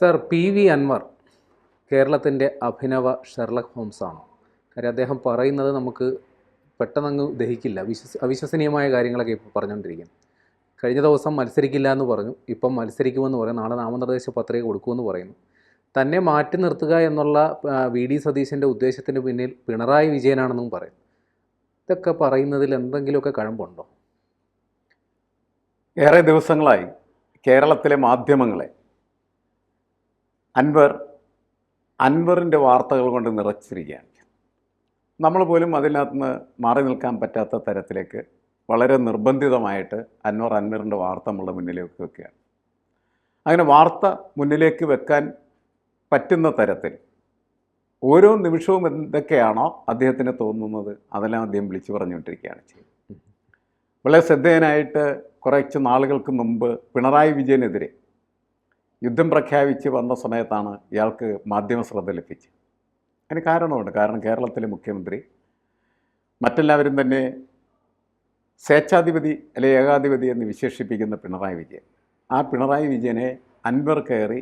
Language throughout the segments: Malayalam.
സർ പി വി അൻവർ കേരളത്തിൻ്റെ അഭിനവ ഷെർലക് ഹോംസാണ്. കാര്യം അദ്ദേഹം പറയുന്നത് നമുക്ക് പെട്ടെന്നങ്ങ് ദഹിക്കില്ല. അവിശ്വസനീയമായ കാര്യങ്ങളൊക്കെ ഇപ്പോൾ പറഞ്ഞുകൊണ്ടിരിക്കുന്നു. കഴിഞ്ഞ ദിവസം മത്സരിക്കില്ല എന്ന് പറഞ്ഞു, ഇപ്പം മത്സരിക്കുമെന്ന് പറയും, നാളെ നാമനിർദ്ദേശ പത്രിക കൊടുക്കുമെന്ന് പറയുന്നു. തന്നെ മാറ്റി നിർത്തുക എന്നുള്ള വി ഡി സതീശൻ്റെ ഉദ്ദേശത്തിന് പിന്നിൽ പിണറായി വിജയനാണെന്നും പറയും. ഇതൊക്കെ പറയുന്നതിൽ എന്തെങ്കിലുമൊക്കെ കഴമ്പുണ്ടോ? ഏറെ ദിവസങ്ങളായി കേരളത്തിലെ മാധ്യമങ്ങളെ അൻവറിൻ്റെ വാർത്തകൾ കൊണ്ട് നിറച്ചിരിക്കുകയാണ്. നമ്മൾ പോലും അതിനകത്ത് നിന്ന് മാറി നിൽക്കാൻ പറ്റാത്ത തരത്തിലേക്ക് വളരെ നിർബന്ധിതമായിട്ട് അൻവറിൻ്റെ വാർത്ത നമ്മളുടെ മുന്നിലേക്ക് വെക്കുകയാണ്. അങ്ങനെ വാർത്ത മുന്നിലേക്ക് വെക്കാൻ പറ്റുന്ന തരത്തിൽ ഓരോ നിമിഷവും എന്തൊക്കെയാണോ അദ്ദേഹത്തിന് തോന്നുന്നത് അതെല്ലാം അദ്ദേഹം വിളിച്ചു പറഞ്ഞുകൊണ്ടിരിക്കുകയാണ് ചെയ്യുന്നത്. വളരെ ശ്രദ്ധേയനായിട്ട് കുറച്ച് നാളുകൾക്ക് മുമ്പ് പിണറായി വിജയനെതിരെ യുദ്ധം പ്രഖ്യാപിച്ച് വന്ന സമയത്താണ് ഇയാൾക്ക് മാധ്യമ ശ്രദ്ധ ലഭിച്ചത്. അതിന് കാരണമുണ്ട്. കാരണം കേരളത്തിലെ മുഖ്യമന്ത്രി മറ്റെല്ലാവരും തന്നെ സ്വേച്ഛാധിപതി അല്ലെങ്കിൽ ഏകാധിപതി എന്ന് വിശേഷിപ്പിക്കുന്ന പിണറായി വിജയൻ, ആ പിണറായി വിജയനെ അൻവർ കയറി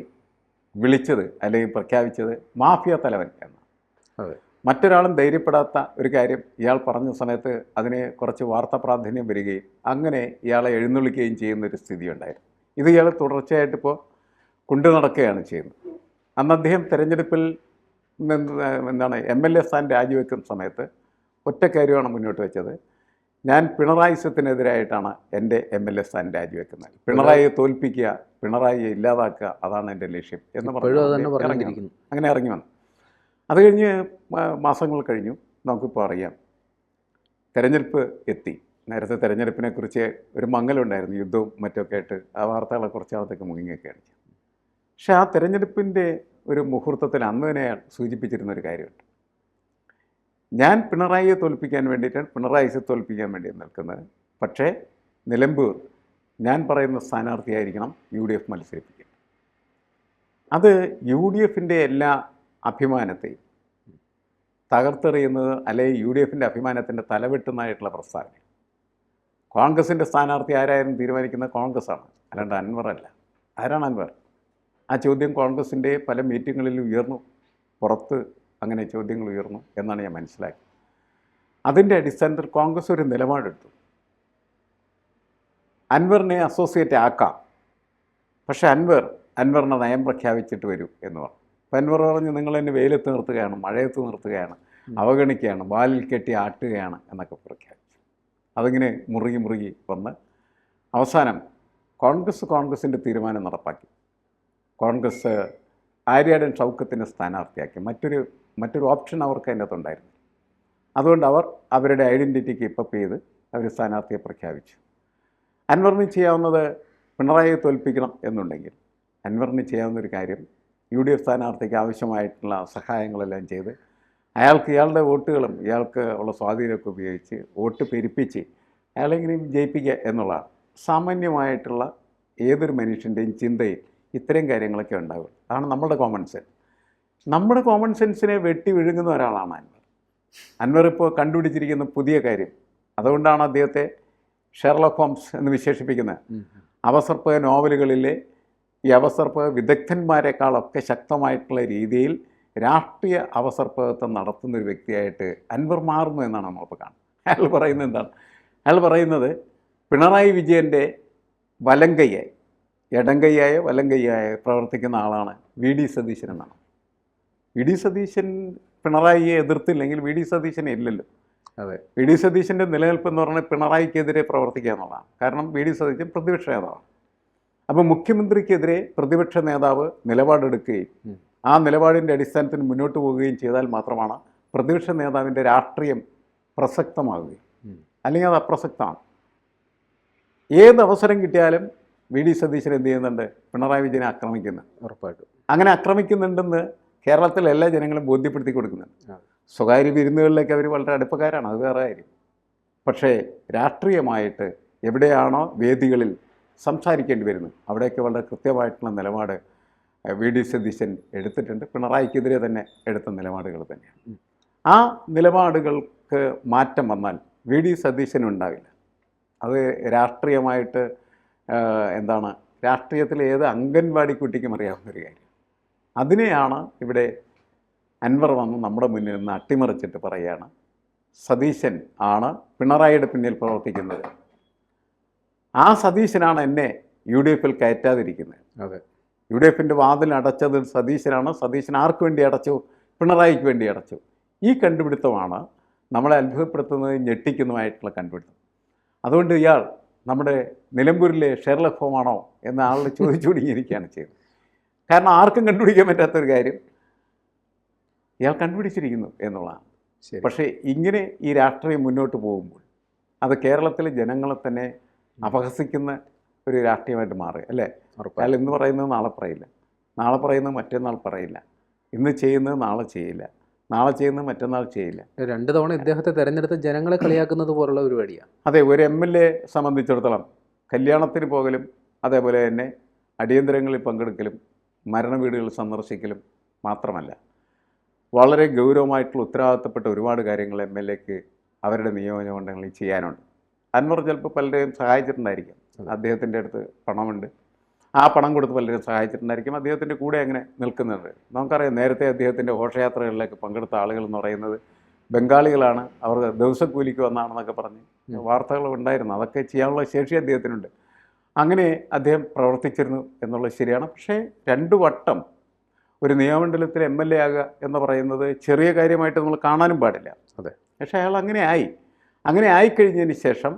വിളിച്ചത് അല്ലെങ്കിൽ പ്രഖ്യാപിച്ചത് മാഫിയ തലവൻ എന്നാണ്. അതെ, മറ്റൊരാളും ധൈര്യപ്പെടാത്ത ഒരു കാര്യം ഇയാൾ പറഞ്ഞ സമയത്ത് അതിന് കുറച്ച് വാർത്താ പ്രാധാന്യം വരികയും അങ്ങനെ ഇയാളെ എഴുന്നള്ളിക്കുകയും ചെയ്യുന്നൊരു സ്ഥിതി ഉണ്ടായിരുന്നു. ഇത് ഇയാൾ തുടർച്ചയായിട്ടിപ്പോൾ കൊണ്ടു നടക്കുകയാണ് ചെയ്യുന്നത്. അന്ന് അദ്ദേഹം തെരഞ്ഞെടുപ്പിൽ MLA സ്ഥാനം രാജിവെക്കുന്ന സമയത്ത് ഒറ്റ കാര്യമാണ് മുന്നോട്ട് വെച്ചത്: ഞാൻ പിണറായിസത്തിനെതിരായിട്ടാണ് എൻ്റെ MLA സ്ഥാനം രാജിവെക്കുന്നത്, പിണറായിയെ തോൽപ്പിക്കുക, പിണറായിയെ ഇല്ലാതാക്കുക, അതാണ് എൻ്റെ ലക്ഷ്യം എന്ന് പറഞ്ഞു അങ്ങനെ ഇറങ്ങി വന്നു. അത് കഴിഞ്ഞ് മാസങ്ങൾ കഴിഞ്ഞു. നമുക്കിപ്പോൾ അറിയാം, തെരഞ്ഞെടുപ്പ് എത്തി. നേരത്തെ തെരഞ്ഞെടുപ്പിനെക്കുറിച്ച് ഒരു മങ്ങലുണ്ടായിരുന്നു, യുദ്ധവും മറ്റൊക്കെ ആയിട്ട് ആ വാർത്തകളെ കുറച്ച് നാളത്തേക്ക് മുങ്ങിയൊക്കെയാണ്. പക്ഷേ ആ തെരഞ്ഞെടുപ്പിൻ്റെ ഒരു മുഹൂർത്തത്തിൽ അന്ന് തന്നെ സൂചിപ്പിച്ചിരുന്നൊരു കാര്യമുണ്ട്: ഞാൻ പിണറായിയെ തോൽപ്പിക്കാൻ വേണ്ടിയിട്ടാണ്, പിണറായിയെ തോൽപ്പിക്കാൻ വേണ്ടി നിൽക്കുന്നത്. പക്ഷേ നിലമ്പൂർ ഞാൻ പറയുന്ന സ്ഥാനാർത്ഥിയായിരിക്കണം UDF മത്സരിപ്പിക്കുക. അത് UDFൻ്റെ എല്ലാ അഭിമാനത്തെയും തകർത്തെറിയുന്നത്, അല്ലെങ്കിൽ UDFൻ്റെ അഭിമാനത്തിൻ്റെ തലവെട്ടുന്നതായിട്ടുള്ള പ്രസ്താവന. കോൺഗ്രസിൻ്റെ സ്ഥാനാർത്ഥി ആരായാലും തീരുമാനിക്കുന്നത് കോൺഗ്രസ്സാണ്, അല്ലാണ്ട് അൻവറല്ല. ആരാണ് അൻവർ? ആ ചോദ്യം കോൺഗ്രസിൻ്റെ പല മീറ്റിങ്ങുകളിലും ഉയർന്നു, പുറത്ത് അങ്ങനെ ചോദ്യങ്ങൾ ഉയർന്നു എന്നാണ് ഞാൻ മനസ്സിലാക്കിയത്. അതിൻ്റെ അടിസ്ഥാനത്തിൽ കോൺഗ്രസ് ഒരു നിലപാടെടുത്തു: അൻവറിനെ അസോസിയേറ്റ് ആക്കാം, പക്ഷേ അൻവറിനെ നയം പ്രഖ്യാപിച്ചിട്ട് വരൂ എന്ന് പറഞ്ഞു. അപ്പം അൻവർ പറഞ്ഞു, നിങ്ങൾ എന്നെ വെയിലത്ത് നിർത്തുകയാണ്, മഴയത്ത് നിർത്തുകയാണ്, അവഗണിക്കുകയാണ്, വാലിൽ കെട്ടി ആട്ടുകയാണ് എന്നൊക്കെ പ്രഖ്യാപിച്ചു. അതിങ്ങനെ മുറുകി വന്ന് അവസാനം കോൺഗ്രസിൻ്റെ തീരുമാനം നടപ്പാക്കി. കോൺഗ്രസ് ആര്യാടൻ ഷൗക്കത്തിനെ സ്ഥാനാർത്ഥിയാക്കി. മറ്റൊരു ഓപ്ഷൻ അവർക്ക് അതിനകത്തുണ്ടായിരുന്നു. അതുകൊണ്ട് അവരുടെ ഐഡൻറ്റിറ്റി കീപ്പപ്പ് ചെയ്ത് അവർ സ്ഥാനാർത്ഥിയെ പ്രഖ്യാപിച്ചു. അൻവറിന് ചെയ്യാവുന്നത് പിണറായിയെ തോൽപ്പിക്കണം എന്നുണ്ടെങ്കിൽ അൻവറിന് ചെയ്യാവുന്നൊരു കാര്യം UDF സ്ഥാനാർത്ഥിക്ക് ആവശ്യമായിട്ടുള്ള സഹായങ്ങളെല്ലാം ചെയ്ത് ഇയാളുടെ വോട്ടുകളും ഇയാൾക്ക് ഉള്ള സ്വാധീനമൊക്കെ ഉപയോഗിച്ച് വോട്ട് പെരുപ്പിച്ച് അയാളെങ്ങനെയും ജയിപ്പിക്കുക എന്നുള്ളതാണ്. സാമാന്യമായിട്ടുള്ള ഏതൊരു മനുഷ്യൻ്റെയും ചിന്തയിൽ ഇത്രയും കാര്യങ്ങളൊക്കെ ഉണ്ടാകും. അതാണ് നമ്മുടെ കോമൺ സെൻസ്. നമ്മുടെ കോമൺ സെൻസിനെ വെട്ടി വിഴുങ്ങുന്ന ഒരാളാണ് അൻവർ ഇപ്പോൾ കണ്ടുപിടിച്ചിരിക്കുന്ന പുതിയ കാര്യം. അതുകൊണ്ടാണ് അദ്ദേഹത്തെ ഷെർലക് ഹോംസ് എന്ന് വിശേഷിപ്പിക്കുന്നത്. അവസർപ്പക നോവലുകളിലെ ഈ അവസർപ്പക വിദഗ്ധന്മാരെക്കാളൊക്കെ ശക്തമായിട്ടുള്ള രീതിയിൽ രാഷ്ട്രീയ അവസർപ്പകത്വം നടത്തുന്നൊരു വ്യക്തിയായിട്ട് അൻവർ മാറുന്നു എന്നാണ് നമ്മളിപ്പോൾ കാണുന്നത്. അയാൾ പറയുന്നത് എന്താണ്? അയാൾ പറയുന്നത് പിണറായി വിജയൻ്റെ വലങ്കയ്യായി, ഇടങ്കയ്യായ വലങ്കയ്യായ പ്രവർത്തിക്കുന്ന ആളാണ് VD സതീശൻ എന്നാണ്. VD സതീശൻ പിണറായിയെ എതിർത്തില്ലെങ്കിൽ VD സതീശനെ ഇല്ലല്ലോ. അതെ, VD സതീശൻ്റെ നിലനിൽപ്പ് എന്ന് പറഞ്ഞാൽ പിണറായിക്കെതിരെ പ്രവർത്തിക്കുക എന്നുള്ളതാണ്. കാരണം VD സതീശൻ പ്രതിപക്ഷ നേതാവാണ്. അപ്പോൾ മുഖ്യമന്ത്രിക്കെതിരെ പ്രതിപക്ഷ നേതാവ് നിലപാടെടുക്കുകയും ആ നിലപാടിൻ്റെ അടിസ്ഥാനത്തിൽ മുന്നോട്ട് പോവുകയും ചെയ്താൽ മാത്രമാണ് പ്രതിപക്ഷ നേതാവിൻ്റെ രാഷ്ട്രീയം പ്രസക്തമാവുകയും, അല്ലെങ്കിൽ അത് അപ്രസക്തമാണ്. ഏത് അവസരം കിട്ടിയാലും VD സതീശൻ എന്ത് ചെയ്യുന്നുണ്ട്? പിണറായി വിജയനെ ആക്രമിക്കുന്നു. ഉറപ്പായിട്ടും അങ്ങനെ ആക്രമിക്കുന്നുണ്ടെന്ന് കേരളത്തിലെ എല്ലാ ജനങ്ങളും ബോധ്യപ്പെടുത്തി കൊടുക്കുന്നുണ്ട്. സ്വകാര്യ വിരുന്നുകളിലേക്ക് അവർ വളരെ അടുപ്പക്കാരാണ്, അത് വേറെ കാര്യം. പക്ഷേ രാഷ്ട്രീയമായിട്ട് എവിടെയാണോ വേദികളിൽ സംസാരിക്കേണ്ടി വരുന്നത് അവിടെയൊക്കെ വളരെ കൃത്യമായിട്ടുള്ള നിലപാട് VD സതീശൻ എടുത്തിട്ടുണ്ട്. പിണറായിക്കെതിരെ തന്നെ എടുത്ത നിലപാടുകൾ തന്നെയാണ്. ആ നിലപാടുകൾക്ക് മാറ്റം വന്നാൽ VD സതീശനുണ്ടാവില്ല. അത് രാഷ്ട്രീയമായിട്ട് രാഷ്ട്രീയത്തിൽ ഏത് അംഗൻവാടി കുട്ടിക്കും അറിയാവുന്നൊരു കാര്യം. അതിനെയാണ് ഇവിടെ അൻവർ വന്ന് നമ്മുടെ മുന്നിൽ നിന്ന് അട്ടിമറിച്ചിട്ട് പറയുകയാണ് സതീശൻ ആണ് പിണറായിയുടെ പിന്നിൽ പ്രവർത്തിക്കുന്നത്. ആ സതീശനാണ് എന്നെ UDF-ൽ കയറ്റാതിരിക്കുന്നത്. അതെ, UDF-ൻ്റെ വാതിൽ അടച്ചത് സതീശനാണ്. സതീശൻ ആർക്ക് വേണ്ടി അടച്ചു? പിണറായിക്ക് വേണ്ടി അടച്ചു. ഈ കണ്ടുപിടുത്തമാണ് നമ്മളെ അത്ഭുതപ്പെടുത്തുന്നതും ഞെട്ടിക്കുന്നതുമായിട്ടുള്ള കണ്ടുപിടുത്തം. അതുകൊണ്ട് ഇയാൾ നമ്മുടെ നിലമ്പൂരിലെ ഷെർലക് ഹോമാണോ എന്ന ആളോട് ചോദിച്ചുകൊണ്ടിരിക്കുകയാണ് ചെയ്യുന്നത്. കാരണം ആർക്കും കണ്ടുപിടിക്കാൻ പറ്റാത്തൊരു കാര്യം ഇയാൾ കണ്ടുപിടിച്ചിരിക്കുന്നു എന്നുള്ളതാണ്. ശരി. പക്ഷേ ഇങ്ങനെ ഈ രാഷ്ട്രീയം മുന്നോട്ട് പോകുമ്പോൾ അത് കേരളത്തിലെ ജനങ്ങളെ തന്നെ അപഹസിക്കുന്ന ഒരു രാഷ്ട്രീയമായിട്ട് മാറി, അല്ലേ? ഉറപ്പായും. അയാൾ ഇന്ന് പറയുന്നത് നാളെ പറയില്ല, നാളെ പറയുന്നത് മറ്റന്നാൾ പറയില്ല, ഇന്ന് ചെയ്യുന്നത് നാളെ ചെയ്യില്ല, നാളെ ചെയ്യുന്നത് മറ്റന്നാൾ ചെയ്യില്ല. 2 തവണ ഇദ്ദേഹത്തെ തെരഞ്ഞെടുത്ത ജനങ്ങളെ കളിയാക്കുന്നത് പോലുള്ള പരിപാടിയാണ്. അതെ, ഒരു MLA സംബന്ധിച്ചിടത്തോളം കല്യാണത്തിന് പോകലും അതേപോലെ തന്നെ അടിയന്തരങ്ങളിൽ പങ്കെടുക്കലും മരണ വീടുകൾ സന്ദർശിക്കലും മാത്രമല്ല, വളരെ ഗൗരവമായിട്ടുള്ള ഉത്തരവാദിത്തപ്പെട്ട ഒരുപാട് കാര്യങ്ങൾ MLAക്ക് അവരുടെ നിയോജകമണ്ഡലങ്ങളിൽ ചെയ്യാനുണ്ട്. അൻവർ ചിലപ്പോൾ പലരെയും സഹായിച്ചിട്ടുണ്ടായിരിക്കും. അദ്ദേഹത്തിൻ്റെ അടുത്ത് പണമുണ്ട്, ആ പണം കൊടുത്ത് പലരും സഹായിച്ചിട്ടുണ്ടായിരിക്കും. അദ്ദേഹത്തിൻ്റെ കൂടെ അങ്ങനെ നിൽക്കുന്നുണ്ട്. നമുക്കറിയാം, നേരത്തെ അദ്ദേഹത്തിൻ്റെ ഘോഷയാത്രകളിലേക്ക് പങ്കെടുത്ത ആളുകൾ എന്ന് പറയുന്നത് ബംഗാളികളാണ്, അവർ ദിവസക്കൂലിക്ക് വന്നാണെന്നൊക്കെ പറഞ്ഞ് വാർത്തകൾ ഉണ്ടായിരുന്നു. അതൊക്കെ ചെയ്യാനുള്ള ശേഷി അദ്ദേഹത്തിനുണ്ട്. അങ്ങനെ അദ്ദേഹം പ്രവർത്തിച്ചിരുന്നു എന്നുള്ളത് ശരിയാണ്. പക്ഷേ 2 വട്ടം ഒരു നിയമമണ്ഡലത്തിൽ MLA ആകുക എന്ന് പറയുന്നത് ചെറിയ കാര്യമായിട്ട് നമ്മൾ കാണാനും പാടില്ല. അതെ. പക്ഷേ അയാൾ അങ്ങനെ ആയിക്കഴിഞ്ഞതിന് ശേഷം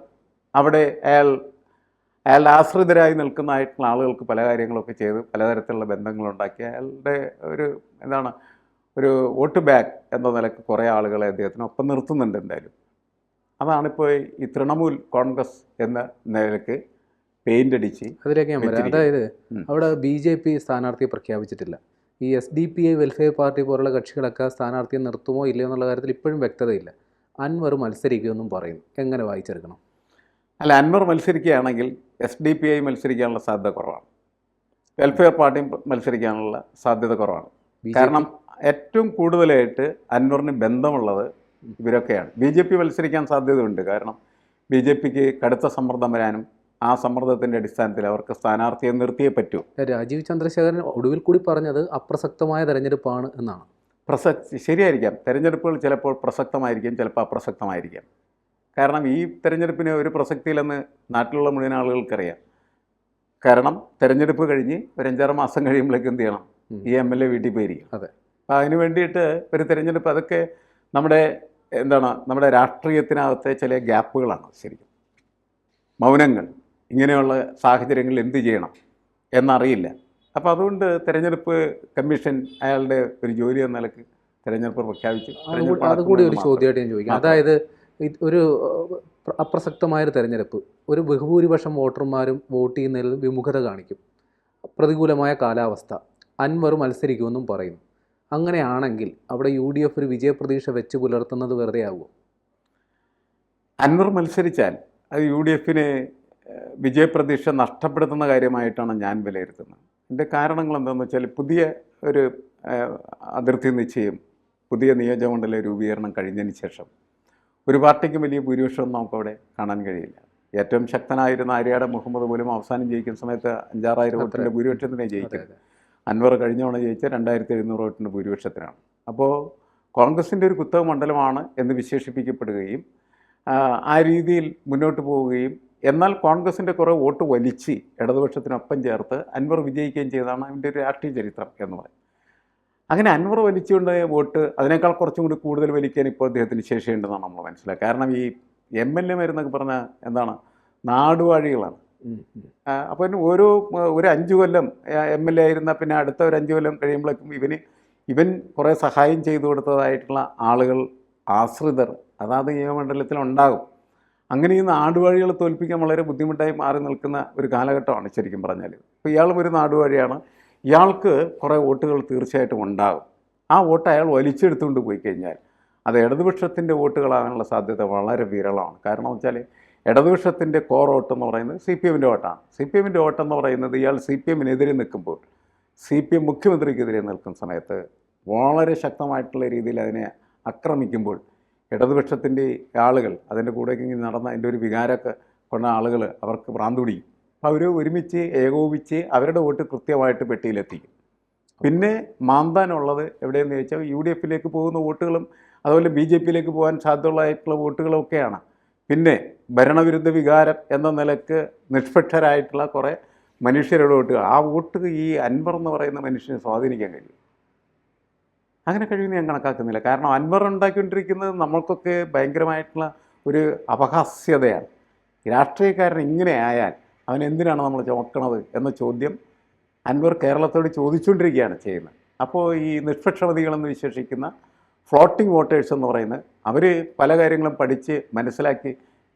അവിടെ അയാളുടെ ആശ്രിതരായി നിൽക്കുന്നതായിട്ടുള്ള ആളുകൾക്ക് പല കാര്യങ്ങളൊക്കെ ചെയ്ത് പലതരത്തിലുള്ള ബന്ധങ്ങളുണ്ടാക്കി അയാളുടെ ഒരു വോട്ട് ബാങ്ക് എന്ന നിലക്ക് കുറേ ആളുകളെ അദ്ദേഹത്തിനൊപ്പം നിർത്തുന്നുണ്ട്. എന്തായാലും അതാണിപ്പോൾ ഈ തൃണമൂൽ കോൺഗ്രസ് എന്ന നിലയ്ക്ക് പെയിൻ്റ് അടിച്ച് അതിലേക്ക് ഞാൻ വരാം. അതായത് അവിടെ BJP സ്ഥാനാർത്ഥിയെ പ്രഖ്യാപിച്ചിട്ടില്ല. ഈ SDPI വെൽഫെയർ പാർട്ടി പോലുള്ള കക്ഷികളൊക്കെ സ്ഥാനാർത്ഥിയെ നിർത്തുമോ ഇല്ലയോ എന്നുള്ള കാര്യത്തിൽ ഇപ്പോഴും വ്യക്തതയില്ല. അൻവർ മത്സരിക്കുമെന്നും പറയുന്നു. എങ്ങനെ വായിച്ചെടുക്കണം? അല്ല, അൻവർ മത്സരിക്കുകയാണെങ്കിൽ SDPI മത്സരിക്കാനുള്ള സാധ്യത കുറവാണ്, വെൽഫെയർ പാർട്ടി മത്സരിക്കാനുള്ള സാധ്യത കുറവാണ്. കാരണം ഏറ്റവും കൂടുതലായിട്ട് അൻവറിന് ബന്ധമുള്ളത് ഇവരൊക്കെയാണ്. BJP മത്സരിക്കാൻ സാധ്യതയുണ്ട്. കാരണം BJPക്ക് കടുത്ത സമ്മർദ്ദം വരാനും ആ സമ്മർദ്ദത്തിൻ്റെ അടിസ്ഥാനത്തിൽ അവർക്ക് സ്ഥാനാർത്ഥിയെ നിർത്തിയേ പറ്റൂ. രാജീവ് ചന്ദ്രശേഖരൻ ഒടുവിൽ കൂടി പറഞ്ഞത് അപ്രസക്തമായ തെരഞ്ഞെടുപ്പാണ് എന്നാണ്. ശരിയായിരിക്കാം, തെരഞ്ഞെടുപ്പുകൾ ചിലപ്പോൾ പ്രസക്തമായിരിക്കും, ചിലപ്പോൾ അപ്രസക്തമായിരിക്കാം. കാരണം ഈ തെരഞ്ഞെടുപ്പിന് ഒരു പ്രസക്തിയില്ലെന്ന് നാട്ടിലുള്ള മുഴുവൻ ആളുകൾക്കറിയാം. കാരണം തെരഞ്ഞെടുപ്പ് കഴിഞ്ഞ് ഒരു 5-6 മാസം കഴിയുമ്പോഴേക്ക് എന്ത് ചെയ്യണം? ഈ MLA വീട്ടിൽ പോയിരിക്കും. അതെ. അപ്പോൾ അതിന് വേണ്ടിയിട്ട് ഒരു തെരഞ്ഞെടുപ്പ്, അതൊക്കെ നമ്മുടെ രാഷ്ട്രീയത്തിനകത്തെ ചില ഗ്യാപ്പുകളാണ്. ശരിക്കും മൗനങ്ങൾ, ഇങ്ങനെയുള്ള സാഹചര്യങ്ങളിൽ എന്ത് ചെയ്യണം എന്നറിയില്ല. അപ്പോൾ അതുകൊണ്ട് തെരഞ്ഞെടുപ്പ് കമ്മീഷൻ അയാളുടെ ഒരു ജോലി എന്ന നിലക്ക് തെരഞ്ഞെടുപ്പ് പ്രഖ്യാപിച്ചു. അതുകൂടി ഒരു ചോദ്യമായിട്ട് ഞാൻ ചോദിക്കാം. അതായത് ഒരു അപ്രസക്തമായൊരു തെരഞ്ഞെടുപ്പ്, ഒരു ബഹുഭൂരിപക്ഷം വോട്ടർമാരും വോട്ട് ചെയ്യുന്നതിൽ വിമുഖത കാണിക്കും, പ്രതികൂലമായ കാലാവസ്ഥ, അൻവർ മത്സരിക്കുമെന്നും പറയുന്നു. അങ്ങനെയാണെങ്കിൽ അവിടെ UDF ഒരു വിജയപ്രതീക്ഷ വെച്ച് പുലർത്തുന്നത് വെറുതെ ആകുമോ? അൻവർ മത്സരിച്ചാൽ അത് UDFന് വിജയപ്രതീക്ഷ നഷ്ടപ്പെടുത്തുന്ന കാര്യമായിട്ടാണ് ഞാൻ വിലയിരുത്തുന്നത്. എൻ്റെ കാരണങ്ങൾ എന്താണെന്ന് വെച്ചാൽ, പുതിയ ഒരു അതിർത്തി നിശ്ചയം, പുതിയ നിയോജകമണ്ഡല രൂപീകരണം കഴിഞ്ഞതിന് ശേഷം ഒരു പാർട്ടിക്കും വലിയ ഭൂരിപക്ഷം നമുക്കവിടെ കാണാൻ കഴിയില്ല. ഏറ്റവും ശക്തനായിരുന്ന ആര്യാട് മുഹമ്മദ് പോലും അവസാനം ജയിക്കുന്ന സമയത്ത് 5,000-6,000 വോട്ടിൻ്റെ ഭൂരിപക്ഷത്തിനെ ജയിക്കുന്നത്. അൻവർ കഴിഞ്ഞ തവണ ജയിച്ച 2,700 വോട്ടിൻ്റെ ഭൂരിപക്ഷത്തിനാണ്. അപ്പോൾ കോൺഗ്രസിൻ്റെ ഒരു കുത്തക മണ്ഡലമാണ് എന്ന് വിശേഷിപ്പിക്കപ്പെടുകയും ആ രീതിയിൽ മുന്നോട്ട് പോവുകയും എന്നാൽ കോൺഗ്രസിൻ്റെ കുറേ വോട്ട് വലിച്ച് ഇടതുപക്ഷത്തിനൊപ്പം ചേർത്ത് അൻവർ വിജയിക്കുകയും ചെയ്തതാണ് അതിൻ്റെ ഒരു രാഷ്ട്രീയ ചരിത്രം എന്ന് പറയും. അങ്ങനെ അൻവർ വലിച്ചുകൊണ്ട് വോട്ട് അതിനേക്കാൾ കുറച്ചും കൂടി കൂടുതൽ വലിക്കാൻ ഇപ്പോൾ അദ്ദേഹത്തിന് ശേഷിയുണ്ടെന്നാണ് നമ്മൾ മനസ്സിലാക്കുക. കാരണം ഈ MLA-മാരെന്നൊക്കെ പറഞ്ഞാൽ നാടുവാഴികളാണ്. അപ്പോൾ ഒരു 5 കൊല്ലം MLA ആയിരുന്നാൽ പിന്നെ അടുത്ത ഒരു 5 കൊല്ലം കഴിയുമ്പോഴേക്കും ഇവൻ കുറേ സഹായം ചെയ്തു കൊടുത്തതായിട്ടുള്ള ആളുകൾ, ആശ്രിതർ അതാത് നിയമമണ്ഡലത്തിൽ ഉണ്ടാകും. അങ്ങനെ ഈ നാടുവാഴികളെ തോൽപ്പിക്കാൻ വളരെ ബുദ്ധിമുട്ടായി മാറി നിൽക്കുന്ന ഒരു കാലഘട്ടമാണ് ശരിക്കും പറഞ്ഞാൽ. ഇപ്പോൾ ഇയാളും ഒരു നാടുവാഴിയാണ്. ഇയാൾക്ക് കുറേ വോട്ടുകൾ തീർച്ചയായിട്ടും ഉണ്ടാകും. ആ വോട്ട് അയാൾ വലിച്ചെടുത്തുകൊണ്ട് പോയി കഴിഞ്ഞാൽ അത് ഇടതുപക്ഷത്തിൻ്റെ വോട്ടുകളാകാനുള്ള സാധ്യത വളരെ വിരളമാണ്. കാരണം വെച്ചാൽ ഇടതുപക്ഷത്തിൻ്റെ കോർ വോട്ട് എന്ന് പറയുന്നത് CPM-ൻ്റെ വോട്ടാണ്. CPM-ൻ്റെ വോട്ടെന്ന് പറയുന്നത് ഇയാൾ CPM-നെതിരെ നിൽക്കുമ്പോൾ, CPM മുഖ്യമന്ത്രിക്കെതിരെ നിൽക്കുന്ന സമയത്ത് വളരെ ശക്തമായിട്ടുള്ള രീതിയിൽ അതിനെ ആക്രമിക്കുമ്പോൾ ഇടതുപക്ഷത്തിൻ്റെ ആളുകൾ അതിൻ്റെ കൂടെ നടന്ന അതിൻ്റെ ഒരു വികാരമൊക്കെ കൊണ്ട ആളുകൾ അവർക്ക് ഭ്രാന്ത് പിടിക്കും. അപ്പോൾ അവർ ഒരുമിച്ച് ഏകോപിച്ച് അവരുടെ വോട്ട് കൃത്യമായിട്ട് പെട്ടിയിലെത്തിക്കും. പിന്നെ മാന്താനുള്ളത് എവിടെയെന്ന് ചോദിച്ചാൽ UDF-ലേക്ക് പോകുന്ന വോട്ടുകളും അതുപോലെ BJP-യിലേക്ക് പോകാൻ സാധ്യതയുള്ളതായിട്ടുള്ള വോട്ടുകളൊക്കെയാണ്. പിന്നെ ഭരണവിരുദ്ധ വികാരം എന്ന നിലക്ക് നിഷ്പക്ഷരായിട്ടുള്ള കുറേ മനുഷ്യരുടെ വോട്ടുകൾ, ആ വോട്ട് ഈ അൻവർ എന്ന് പറയുന്ന മനുഷ്യനെ സ്വാധീനിക്കാൻ കഴിയും. അങ്ങനെ കഴിയുമെന്ന് ഞാൻ കണക്കാക്കുന്നില്ല. കാരണം അൻവർ ഉണ്ടാക്കിക്കൊണ്ടിരിക്കുന്നത് നമ്മൾക്കൊക്കെ ഭയങ്കരമായിട്ടുള്ള ഒരു അപഹാസ്യതയാണ്. രാഷ്ട്രീയക്കാരൻ ഇങ്ങനെ ആയാൽ അവൻ എന്തിനാണ് നമ്മൾ ചുമക്കണത് എന്ന ചോദ്യം അൻവർ കേരളത്തോട് ചോദിച്ചുകൊണ്ടിരിക്കുകയാണ് ചെയ്യുന്നത്. അപ്പോൾ ഈ നിഷ്പക്ഷമതികളെന്ന് വിശേഷിക്കുന്ന ഫ്ലോട്ടിംഗ് വോട്ടേഴ്സ് എന്ന് പറയുന്നത് അവർ പല കാര്യങ്ങളും പഠിച്ച് മനസ്സിലാക്കി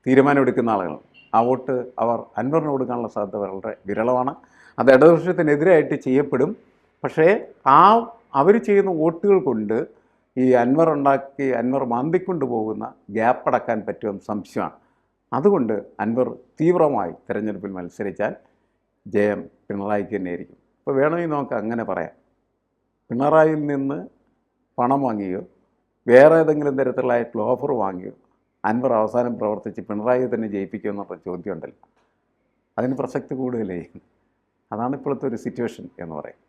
തീരുമാനമെടുക്കുന്ന ആളുകളാണ്. ആ വോട്ട് അവർ അൻവറിന് കൊടുക്കാനുള്ള സാധ്യത വളരെ വിരളമാണ്. അത് ഇടതുപക്ഷത്തിനെതിരായിട്ട് ചെയ്യപ്പെടും. പക്ഷേ അവർ ചെയ്യുന്ന വോട്ടുകൾ കൊണ്ട് ഈ അൻവർ മാന്തിക്കൊണ്ട് പോകുന്ന ഗ്യാപ്പ് അടക്കാൻ പറ്റുമെന്ന് സംശയമാണ്. അതുകൊണ്ട് അൻവർ തീവ്രമായി തിരഞ്ഞെടുപ്പിൽ മത്സരിച്ചാൽ ജയം പിണറായിക്ക് തന്നെയായിരിക്കും. ഇപ്പോൾ വേണമെങ്കിൽ നമുക്ക് അങ്ങനെ പറയാം, പിണറായിയിൽ നിന്ന് പണം വാങ്ങിയോ വേറെ ഏതെങ്കിലും തരത്തിലായിട്ടുള്ള ഓഫർ വാങ്ങിയോ അൻവർ അവസാനം പ്രവർത്തിച്ച് പിണറായിയെ തന്നെ ജയിപ്പിക്കുമെന്നുള്ള ചോദ്യം ഉണ്ടല്ലോ, അതിന് പ്രസക്തി കൂടുതലേ. അതാണ് ഇപ്പോഴത്തെ ഒരു സിറ്റുവേഷൻ എന്ന് പറയും.